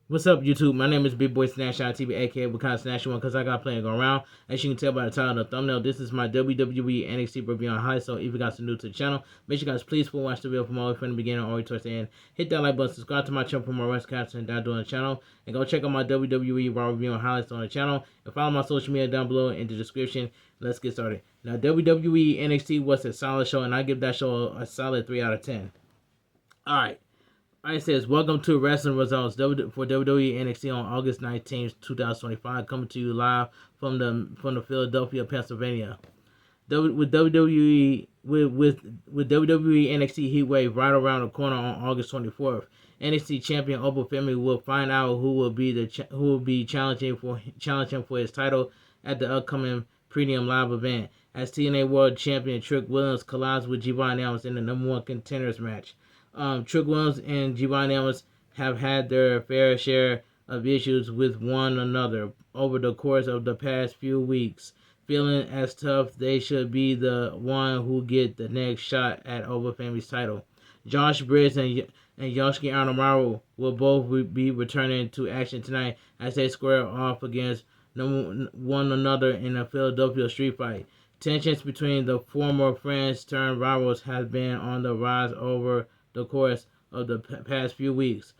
What's up, YouTube? My name is Big Boy Snatch on TV, aka Wakanda Snatch One, because I got plenty going around. As you can tell by the title of the thumbnail, this is my WWE NXT review on high. So if you guys are new to the channel, make sure you guys please watch the video from all the way from the beginning all the way towards the end. Hit that like button, subscribe to my channel for more wrestling content that I do on the channel, and go check out my WWE Raw review and highlights on the channel, and follow my social media down below in the description. Let's get started. Now, WWE NXT was a solid show, and I give that show a solid 3 out of 10. All right. It says, welcome to Wrestling Results for WWE NXT on August 19th, 2025, coming to you live from the Philadelphia, Pennsylvania. With WWE NXT HeatWave right around the corner on August 24th, NXT champion Femi will find out who will be challenging for his title at the upcoming Premium Live event, as TNA World Champion Trick Williams collides with Jevon in the number one contenders match. Trick Williams and Jevon have had their fair share of issues with one another over the course of the past few weeks. Feeling as tough, they should be the one who get the next shot at Fami's title. Josh Briggs and Yoshiki Inamura will both be returning to action tonight as they square off against one another in a Philadelphia street fight. Tensions between the former friends turned rivals has been on the rise over the course of the past few weeks,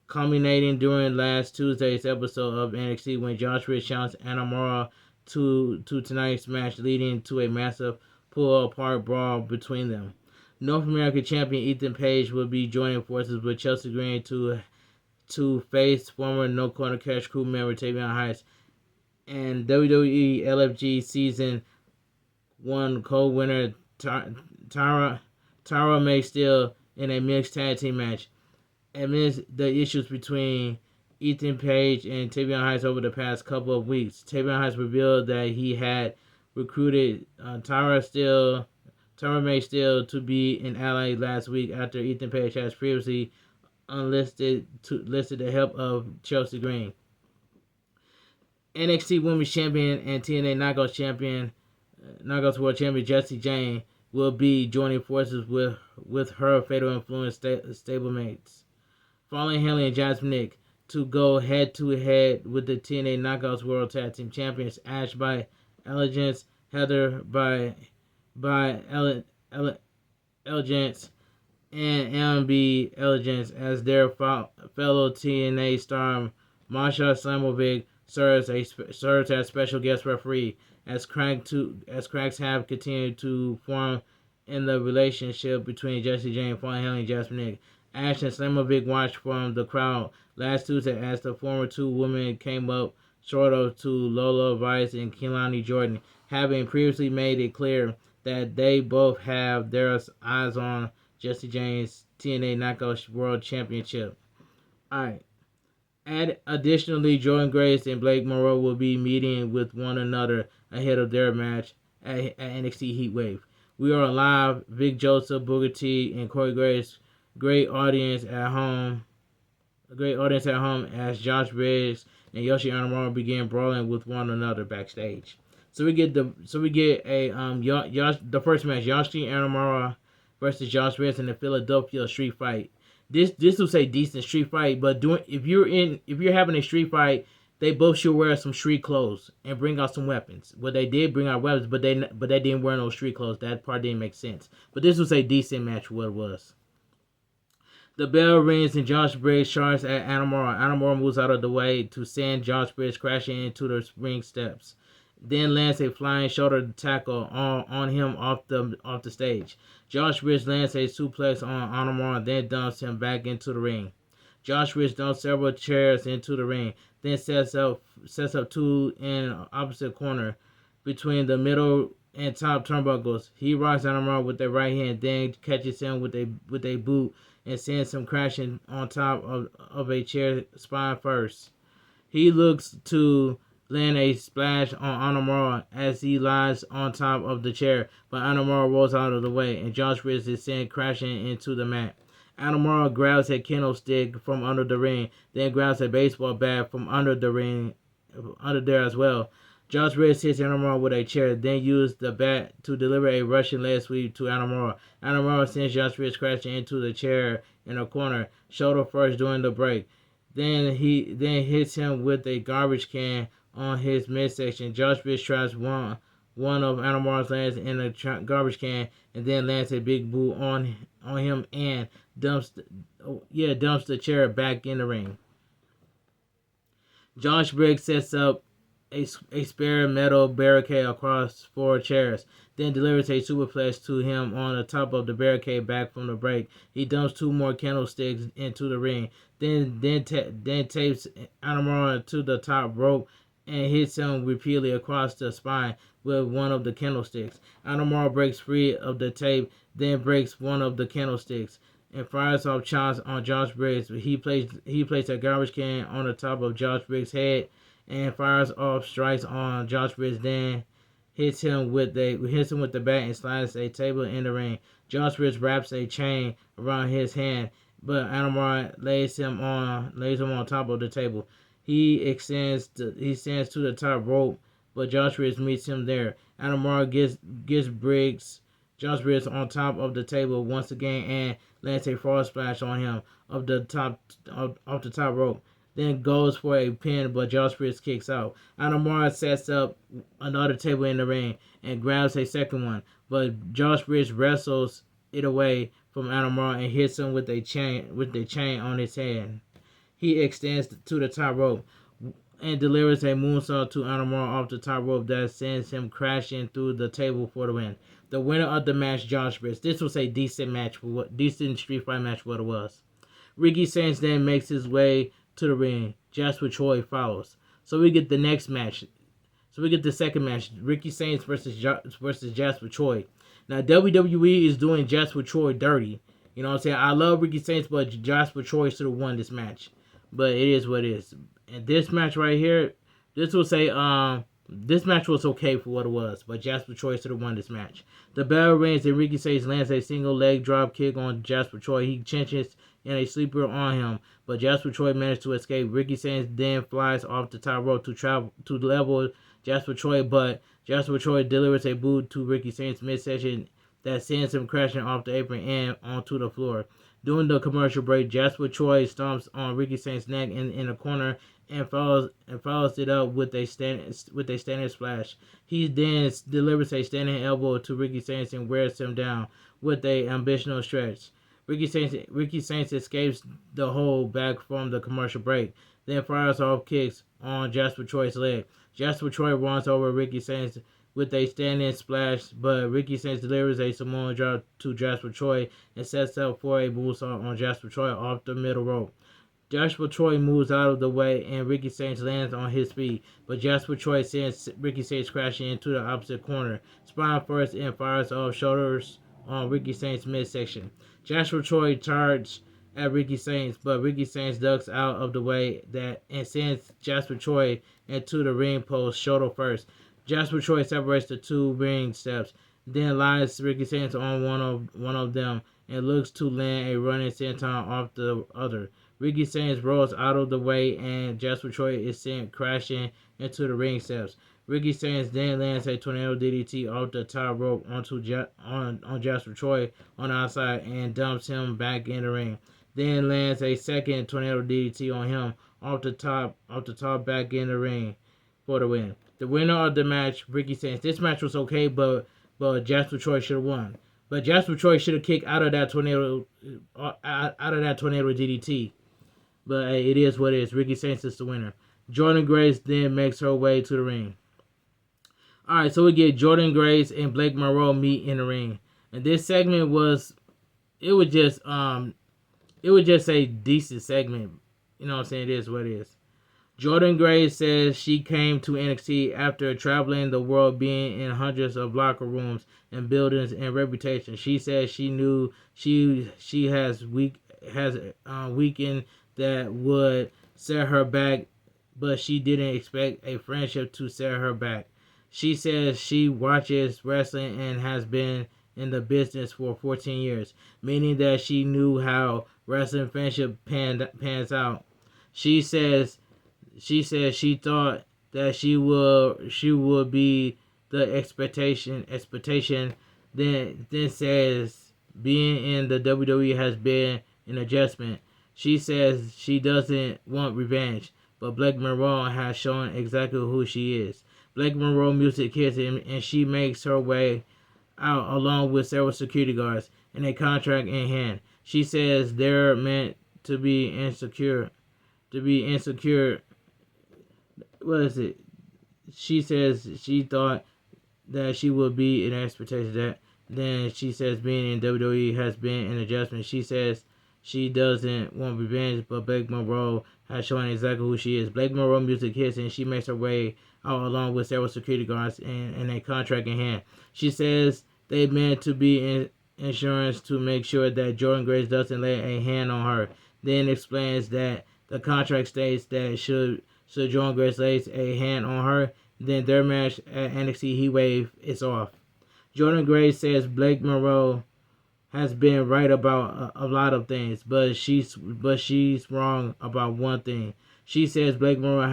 culminating during last Tuesday's episode of NXT when Josh Briggs challenged Inamura to tonight's match, leading to a massive pull-apart brawl between them. North American champion Ethan Page will be joining forces with Chelsea Green to face former No Corner Cash crew member Tavion Heights and WWE LFG Season 1 co-winner Tara May Steele in a mixed tag team match. Amidst the issues between Ethan Page and Tavion Heights over the past couple of weeks, Tavion Heights revealed that he had recruited Tara May Steele to be an ally last week after Ethan Page has previously listed the help of Chelsea Green. NXT Women's Champion and TNA Knockouts World Champion Jessie Jane will be joining forces with her Fatal Influence stablemates, following Haley and Jasmine to go head-to-head with the TNA Knockouts World Tag Team Champions Ash by Elegance, Heather by Elegance, and MB Elegance as their fellow TNA star Masha Slamovic serves as special guest referee, as cracks have continued to form in the relationship between Jessie Jane, Fawn Haley, and Jasmine. Ash and Slamovic watched from the crowd last Tuesday as the former two women came up short of to Lola Vice and Kehlani Jordan, having previously made it clear that they both have their eyes on Jessie Jane's TNA Knockouts World Championship. Alright. Additionally, Jordan Grace and Blake Monroe will be meeting with one another ahead of their match at NXT HeatWave. We are live. Vic Joseph, Booker T, and Corey Grace. Great audience at home as Josh Briggs and Yoshi Inamura begin brawling with one another backstage. So we get the first match, Yoshi Inamura versus Josh Briggs in the Philadelphia street fight. This was a decent street fight, but if you're having a street fight, they both should wear some street clothes and bring out some weapons. Well, they did bring out weapons, but they didn't wear no street clothes. That part didn't make sense. But this was a decent match. What it was. The bell rings and Josh Briggs charges at Inamura. Inamura moves out of the way to send Josh Briggs crashing into the ring steps, then lands a flying shoulder tackle on him off the stage. Josh Briggs lands a suplex on Inamura and then dumps him back into the ring. Josh Briggs dumps several chairs into the ring, then sets up two in opposite corner between the middle and top turnbuckles. He rocks Inamura with the right hand, then catches him with a boot and sends him crashing on top of a chair spine first. He looks to land a splash on Inamura as he lies on top of the chair, but Inamura rolls out of the way, and Josh Briggs is sent crashing into the mat. Inamura grabs a kendo stick from under the ring, then grabs a baseball bat from under there as well. Josh Briggs hits Inamura with a chair, then uses the bat to deliver a Russian leg sweep to Inamura. Inamura sends Josh Briggs crashing into the chair in a corner, shoulder first during the break. Then he hits him with a garbage can on his midsection. Josh Briggs traps one of Animal's lands in a garbage can, and then lands a big boot on him and dumps the chair back in the ring. Josh Briggs sets up a spare metal barricade across 4 chairs, then delivers a superplex to him on the top of the barricade back from the break. He dumps 2 more candlesticks into the ring, then tapes Animal to the top rope and hits him repeatedly across the spine with one of the candlesticks. Animal breaks free of the tape, then breaks one of the candlesticks and fires off shots on Josh Briggs. He placed a garbage can on the top of Josh Briggs' head and fires off strikes on Josh Briggs. Then hits him with the bat and slides a table in the ring. Josh Briggs wraps a chain around his hand, but Animal lays him on top of the table. He extends to the top rope, but Josh Briggs meets him there. Animal gets Josh Briggs on top of the table once again and lands a frog splash on him off the top rope. Then goes for a pin, but Josh Briggs kicks out. Animal sets up another table in the ring and grabs a second one, but Josh Briggs wrestles it away from Animal and hits him with the chain on his head. He extends to the top rope and delivers a moonsault to Animal off the top rope that sends him crashing through the table for the win. The winner of the match, Josh Briggs. This was a decent street fight match for what it was. Ricky Sainz then makes his way to the ring. Jasper Choi follows. So we get the next match. So we get the second match. Ricky Sainz versus Jasper Choi. Now WWE is doing Jasper Choi dirty. You know what I'm saying? I love Ricky Sainz, but Jasper Choi should have won this match. But it is what it is. And this match right here, this match was okay for what it was, but Jasper Choi should have won this match. The bell rings and Ricky Sainz lands a single leg drop kick on Jasper Choi. He clinches in a sleeper on him, but Jasper Choi managed to escape. Ricky Sainz then flies off the top rope to level Jasper Choi, but Jasper Choi delivers a boot to Ricky Sainz midsection that sends him crashing off the apron and onto the floor. During the commercial break, Jasper Choi stomps on Ricky Sainz's neck in the corner and follows it up with a standing splash. He then delivers a standing elbow to Ricky Sainz and wears him down with a ambitional stretch. Ricky Sainz escapes the hold back from the commercial break, then fires off kicks on Jasper Choi's leg. Jasper Choi runs over Ricky Sainz with a standing splash, but Ricky Sainz delivers a Samoan drop to Jasper Choi and sets up for a moonsault on Jasper Choi off the middle rope. Jasper Choi moves out of the way and Ricky Sainz lands on his feet, but Jasper Choi sends Ricky Sainz crashing into the opposite corner, spine first and fires off shoulders on Ricky Sainz's midsection. Jasper Choi charges at Ricky Sainz, but Ricky Sainz ducks out of the way and sends Jasper Choi into the ring post shoulder first. Jasper Choi separates the 2 ring steps, then lies Ricky Sainz on one of them and looks to land a running senton off the other. Ricky Sainz rolls out of the way and Jasper Choi is sent crashing into the ring steps. Ricky Sainz then lands a tornado DDT off the top rope on Jasper Choi on the outside and dumps him back in the ring. Then lands a second tornado DDT on him off the top back in the ring for the win. The winner of the match, Ricky Sainz. This match was okay, but Jasper Choi should have won. But Jasper Choi should have kicked out of that tornado DDT. But hey, it is what it is. Ricky Sainz is the winner. Jordan Grace then makes her way to the ring. Alright, so we get Jordan Grace and Blake Monroe meet in the ring. And this segment was just a decent segment. You know what I'm saying? It is what it is. Jordan Grace says she came to NXT after traveling the world, being in hundreds of locker rooms and buildings and reputation. She says she knew she has weekend that would set her back, but she didn't expect a friendship to set her back. She says she watches wrestling and has been in the business for 14 years, meaning that she knew how wrestling friendship pans out. She says she thought that she would be the expectation. Then says being in the WWE has been an adjustment. She says she doesn't want revenge, but Blake Monroe has shown exactly who she is. Blake Monroe music hits and she makes her way out along with several security guards and a contract in hand. She says they're meant to be insecure. What is it? She says she thought that she would be in expectation that then she says being in WWE has been an adjustment. She says she doesn't want revenge, but Blake Monroe has shown exactly who she is. Blake Monroe music hits and she makes her way out along with several security guards and a contract in hand. She says they meant to be in insurance to make sure that Jordan Grace doesn't lay a hand on her. Then explains that the contract states that should Jordan Grace lays a hand on her, then their match at NXT HeatWave is off. Jordan Grace says Blake Monroe has been right about a lot of things, but she's wrong about one thing. She says Blake Monroe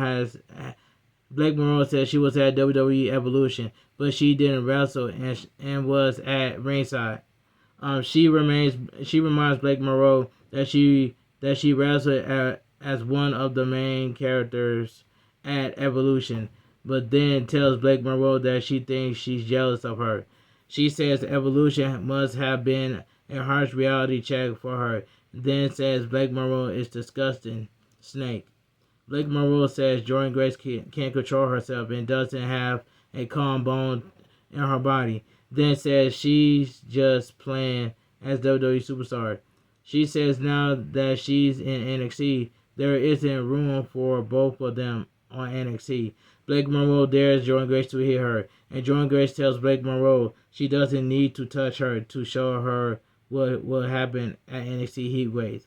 says she was at WWE Evolution, but she didn't wrestle and was at ringside. She reminds Blake Monroe that she wrestled as one of the main characters at Evolution, but then tells Blake Monroe that she thinks she's jealous of her. She says Evolution must have been a harsh reality check for her, then says Blake Monroe is disgusting snake. Blake Monroe says Jordan Grace can't control herself and doesn't have a calm bone in her body, then says she's just playing as WWE superstar. She says now that she's in NXT, there isn't room for both of them on NXT. Blake Monroe dares Jordan Grace to hit her, and Jordan Grace tells Blake Monroe she doesn't need to touch her to show her what will happen at NXT HeatWave.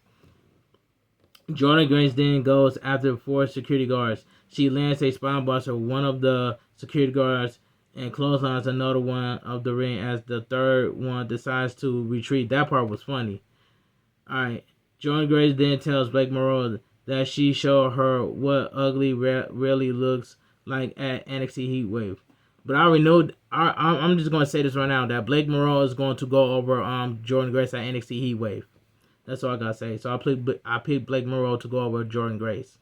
Jordan Grace then goes after 4 security guards. She lands a spinebuster one of the security guards and clotheslines another one of the ring as the third one decides to retreat. That part was funny. Alright, Jordan Grace then tells Blake Monroe that she showed her what ugly really looks like at NXT HeatWave. But I already know, I'm just going to say this right now, that Blake Monroe is going to go over Jordan Grace at NXT HeatWave. That's all I got to say. So I picked Blake Monroe to go over Jordan Grace.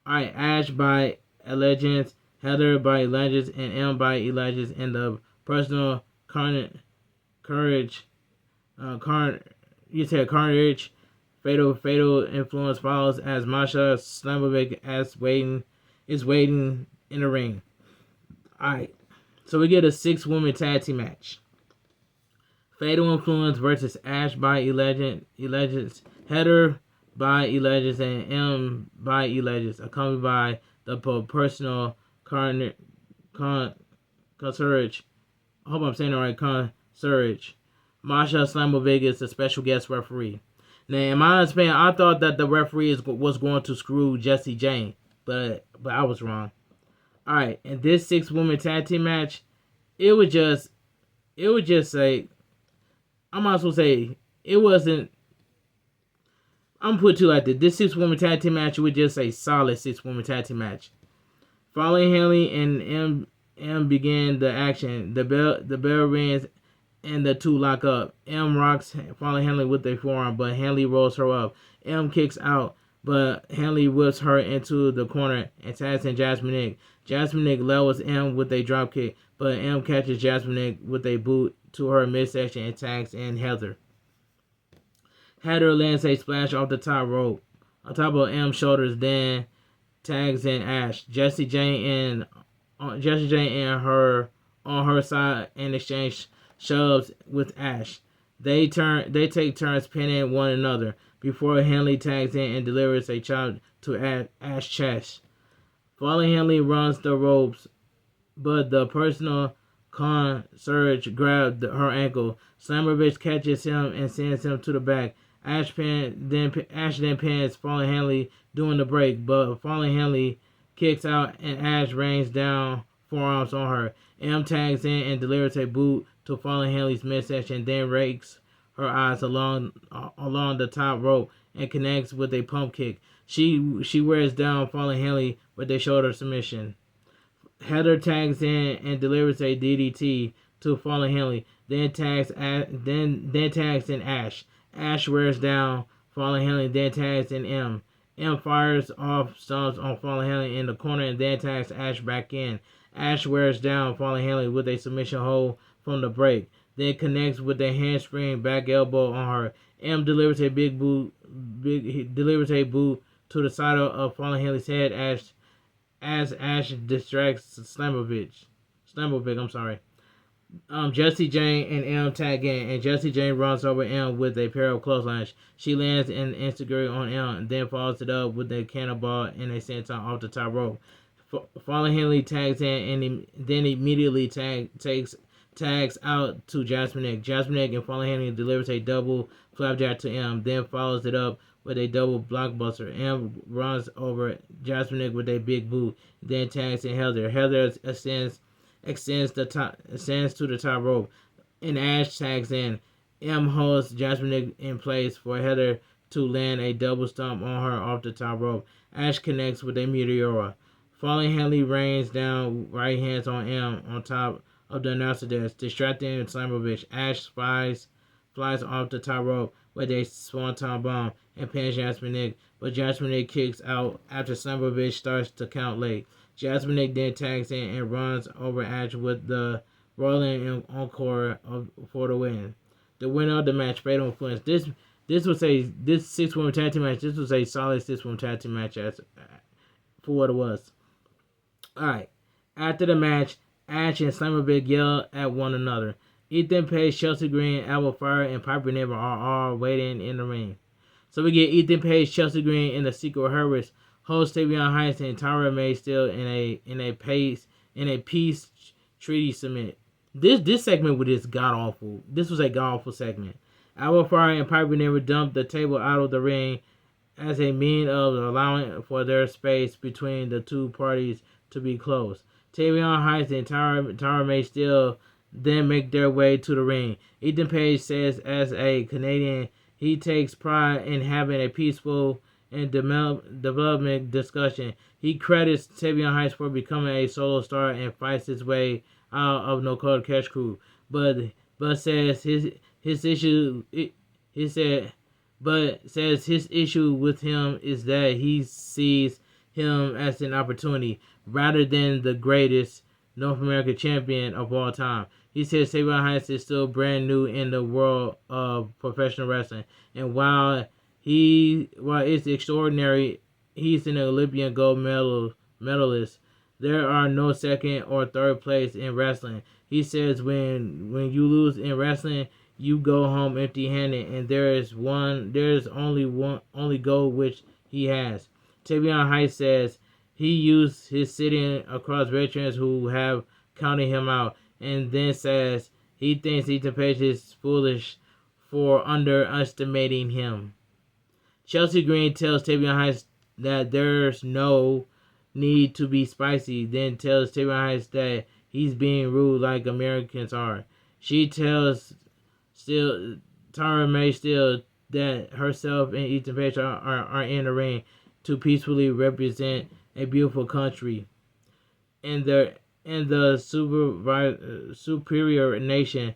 Alright, Ash by Legends, Heather by Legends, and M by Legends in the personal Carnage, Fatal influence follows as Masha Slamovic is waiting in the ring. Alright, so we get a 6-woman tag team match. Fatal Influence versus Ash by Legends, Heather by Legends, and M by Legends, accompanied by the personal Consurge. I hope I'm saying it right. Consurge. Masha Slamovic is the special guest referee. Now, in my opinion, I thought that the referee was going to screw Jessie Jane, but I was wrong. All right, and this 6-woman tag team match, it was just like, I'm not supposed to say it wasn't. I'm put to like this 6-woman tag team match was just a solid 6-woman tag team match. Following Hanley and M began the action. The bell rings and the two lock up. M rocks Following Hanley with a forearm, but Hanley rolls her up. M kicks out, but Hanley whips her into the corner and tags in Jasmine Nick. Jasmine Nick levels M with a drop kick, but M catches Jasmine Nick with a boot to her midsection and tags in Heather. Heather lands a splash off the top rope on top of M's shoulders, then tags in Ash. Jessie Jane and her on her side in exchange shoves with Ash. They take turns pinning one another before Hanley tags in and delivers a chop to Ash's chest. Following Hanley runs the ropes, but the personal Consurge grabbed her ankle. Slamovich catches him and sends him to the back. Ash then pins Falling Hanley during the break, but Falling Hanley kicks out and Ash rains down forearms on her. M tags in and delivers a boot to Falling Hanley's midsection, then rakes her eyes along the top rope and connects with a pump kick. She wears down Falling Hanley with a shoulder submission. Heather tags in and delivers a DDT to Falling Hanley, then tags in Ash. Ash wears down Fallen Henley then tags in M. M fires off stomps on Fallen Henley in the corner and then tags Ash back in. Ash wears down Fallen Henley with a submission hold from the break, then connects with a handspring back elbow on her. M delivers a boot to the side of Fallen Henley's head as Ash distracts Slamovic. I'm sorry. Jesse Jane and M tag in, and Jesse Jane runs over M with a pair of clotheslines. She lands an enziguri on M and then follows it up with a cannonball and a senton off the top rope. Fallen Henley tags in and then immediately tags out to Jasmine Egg. Jasmine Egg and Fallen Henley delivers a double flapjack to M, then follows it up with a double blockbuster. M runs over Jasmine Egg with a big boot, then tags in Heather. Heather extends to the top rope, and Ash tags in. M holds Jasmine in place for Heather to land a double stomp on her off the top rope. Ash connects with a Meteora. Fallen Henley rains down right hands on M on top of the announcer desk, distracting Slamovich. Ash flies off the top rope with a swanton bomb and pins Jasmine, but Jasmine kicks out after Slamovich starts to count late. Jasmine then tags in and runs over Ash with the rolling encore for the win. The winner of the match, Fatal Influence. This 6-woman tag team match. This was a solid 6-woman tag team match for what it was. All right. After the match, Ash and Slamovich yell at one another. Ethan Page, Chelsea Green, Alba Fire, and Piper Niven are all waiting in the ring. So we get Ethan Page, Chelsea Green in the Secret Harvest, host Tavion Heights and Tara May still in a peace treaty submit. This segment was god awful. This was a god awful segment. Alba Fire and Piper Niven dumped the table out of the ring as a mean of allowing for their space between the two parties to be closed. Tavion Heights and Tara May still then make their way to the ring. Ethan Page says as a Canadian, he takes pride in having a peaceful and development discussion. He credits Tavion Heights for becoming a solo star and fights his way out of No Code Catch Crew, but says his issue with him is that he sees him as an opportunity rather than the greatest North American champion of all time. He says Tavion Heights is still brand new in the world of professional wrestling, and while it's extraordinary, he's an Olympian gold medalist. There are no second or third place in wrestling. He says when you lose in wrestling, you go home empty-handed, and there's only gold which he has. Tavion Heights says he used his sitting across veterans who have counted him out, and then says he thinks Ethan Page is foolish for underestimating him. Chelsea Green tells Tavion Heights that there's no need to be spicy, then tells Tavion Heights that he's being rude like Americans are. She tells Tara May still that herself and Ethan Page are in the ring to peacefully represent a beautiful country and the superior nation.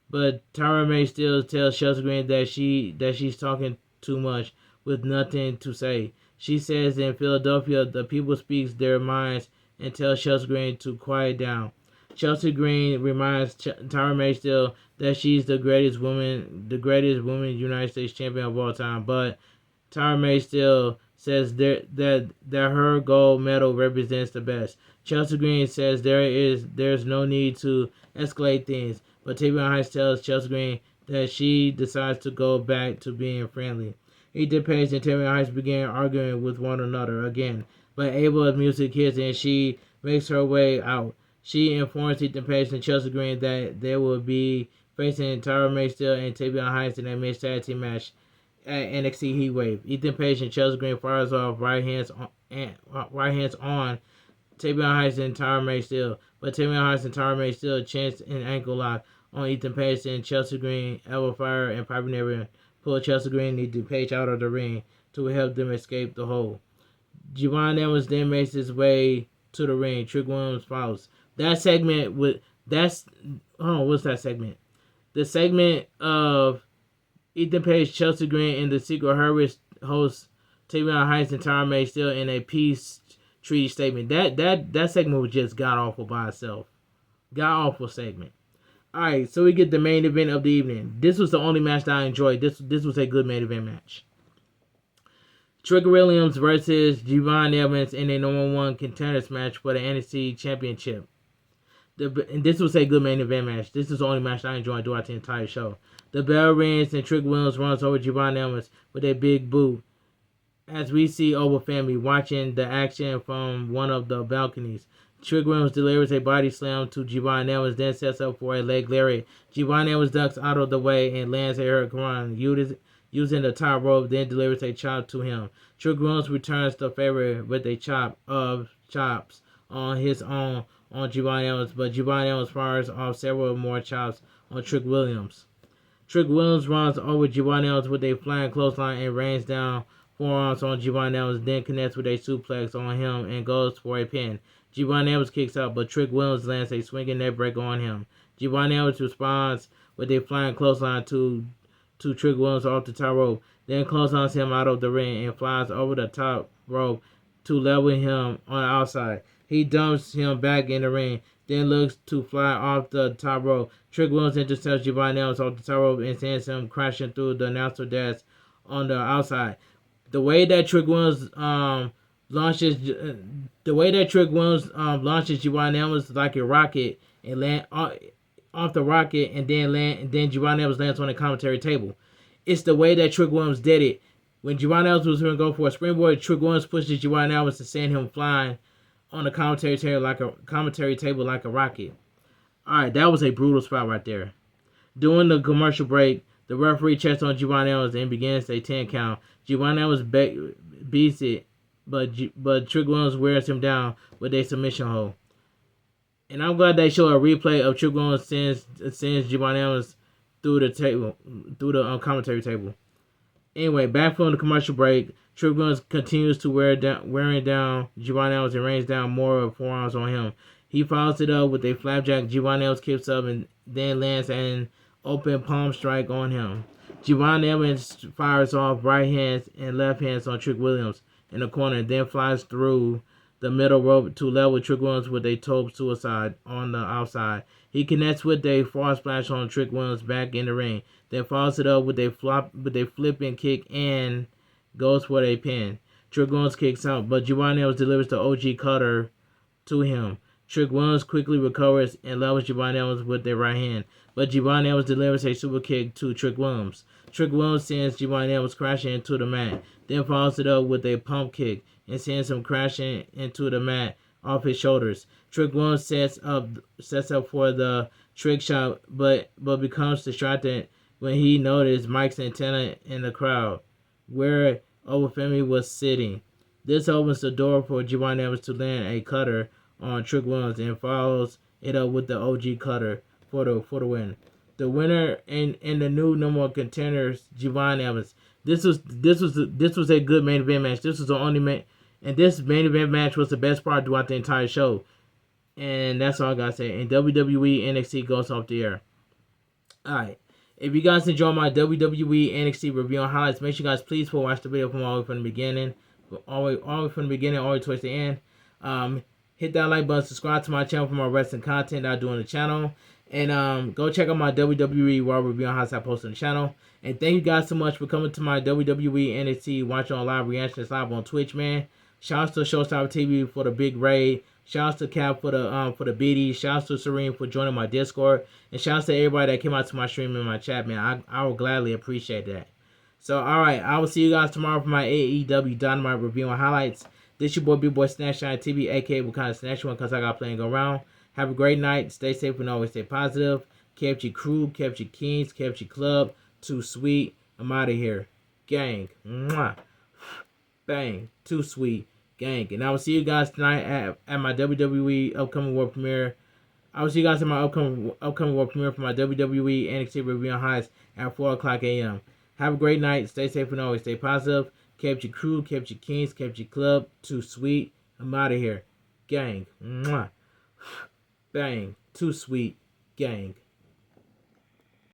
But Tara May still tells Chelsea Green that she's talking too much with nothing to say. She says in Philadelphia, the people speaks their minds and tells Chelsea Green to quiet down. Chelsea Green reminds Tara May still that she's the greatest woman United States champion of all time. But Tara May still says that her gold medal represents the best. Chelsea Green says there's no need to escalate things, but Tavion Heights tells Chelsea Green that she decides to go back to being friendly. Ethan Page and Tavion Heights begin arguing with one another again, but Abel's music hits and she makes her way out. She informs Ethan Page and Chelsea Green that they will be facing Tara May Steele and Tavion Heights in a mixed tag team match at NXT HeatWave. Ethan Page and Chelsea Green fires off right hands on Tavion Heights and Tara May Steele, but Tavion Heights and Tara May Steele chance an ankle lock on Ethan Page and Chelsea Green. Elbow Fire and Piper Niven pull Chelsea Green and Ethan Page out of the ring to help them escape the hole. Jevon Evans then makes his way to the ring. Trick Williams follows. What's that segment? The segment of Ethan Page, Chelsea Green, and the Secret Harvest host Tavion Heights and Tyra May still in a peace treaty statement. That segment was just god awful by itself. God awful segment. Alright, so we get the main event of the evening. This was the only match that I enjoyed. This was a good main event match. Trick Williams versus Jevon Evans in a number 1 contenders match for the NXT Championship. And this was a good main event match. This is the only match I enjoyed throughout the entire show. The bell rings and Trick Williams runs over Jevon Evans with a big boot. As we see over Femi watching the action from one of the balconies. Trick Williams delivers a body slam to Jevon Evans, then sets up for a leg lariat. Jevon Evans ducks out of the way and lands a hurricane using the top rope, then delivers a chop to him. Trick Williams returns the favor with a chops on his own on Jevon Evans, but Jevon Evans fires off several more chops on Trick Williams. Trick Williams runs over Jevon Evans with a flying clothesline and rains down forearms on Jevon Evans, then connects with a suplex on him and goes for a pin. Jevon Evans kicks out, but Trick Williams lands a swinging neckbreaker on him. Jevon Evans responds with a flying clothesline to Trick Williams off the top rope, then clotheslines him out of the ring and flies over the top rope to level him on the outside. He dumps him back in the ring, then looks to fly off the top rope. Trick Williams intercepts Jevon Evans off the top rope and sends him crashing through the announcer desk on the outside. The way that Trick Williams launches Jevon Evans like a rocket and land off the rocket and then Jevon Evans lands on the commentary table. It's the way that Trick Williams did it. When Jevon Evans was going to go for a springboard, Trick Williams pushes Jevon Evans to send him flying on the commentary table like a rocket. Alright, that was a brutal spot right there. During the commercial break, the referee checks on Jevon Evans and begins a 10 count. Jevon Evans beats it, but Trick Williams wears him down with a submission hold. And I'm glad they show a replay of Trick Williams sends Jevon Evans through the commentary table. Anyway, back from the commercial break, Trick Williams continues to wearing down Jevon Evans and rains down more forearms on him. He follows it up with a flapjack. Jevon Evans kicks up and then lands an open palm strike on him. Jevon Evans fires off right hands and left hands on Trick Williams in the corner, then flies through the middle rope to level Trick Williams with a toe suicide on the outside. He connects with a frog splash on Trick Williams back in the ring, then follows it up with a flipping kick and goes for a pin. Trick Williams kicks out, but Jevon Evans delivers the OG cutter to him. Trick Williams quickly recovers and levels Jevon Evans with their right hand, but Jevon Evans delivers a super kick to Trick Williams. Trick Williams sends Jevon Evans crashing into the mat, then follows it up with a pump kick and sends him crashing into the mat off his shoulders. Trick Williams sets up for the trick shot, but becomes distracted when he noticed Mike's antenna in the crowd, where Femi was sitting. This opens the door for Jevon Evans to land a cutter on Trick Williams and follows it up with the OG cutter for the win. The winner in the new number 1 contenders, Jevon Evans. This was a good main event match. This was the only and this main event match was the best part throughout the entire show. And that's all I gotta say. And WWE NXT goes off the air. Alright. If you guys enjoy my WWE NXT review and highlights, make sure you guys please watch the video from all the way from the beginning. All the way from the beginning, all the way towards the end. Hit that like button, subscribe to my channel for more wrestling content that I do on the channel. And go check out my WWE Raw review and highlights I post on the channel. And thank you guys so much for coming to my WWE NXT watching on live reactions live on Twitch, man. Shouts to Showstopper TV for the big raid. Shouts to Cap for the BD. Shouts to Serene for joining my Discord. And shouts to everybody that came out to my stream and my chat, man. I will gladly appreciate that. So, alright. I will see you guys tomorrow for my AEW Dynamite review and highlights. This your boy, Big Boy Snapshot TV, a.k.a. Wakanda Snatch One, because I got plenty to go around. Have a great night. Stay safe and always stay positive. Kept your crew, kept your kings, kept your club. Too sweet. I'm out of here. Gang. Mwah. Bang. Too sweet. Gang. And I will see you guys tonight at my WWE upcoming world premiere. I will see you guys in my upcoming world premiere for my WWE NXT review and highs at 4 o'clock a.m. Have a great night. Stay safe and always stay positive. Kept your crew, kept your kings, kept your club. Too sweet. I'm out of here. Gang. Mwah. Bang. Too sweet. Gang.